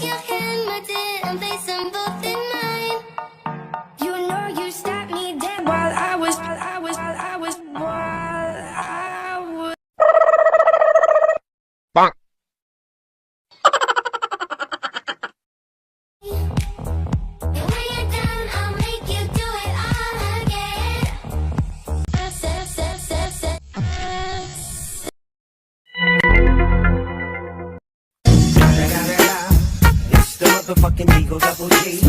your hand, my dear, and place them both in mine. You know you stopped me dead while I was. Bonk. When you're done, I'll make you do it all again. It's the motherfucking Eagle Double G.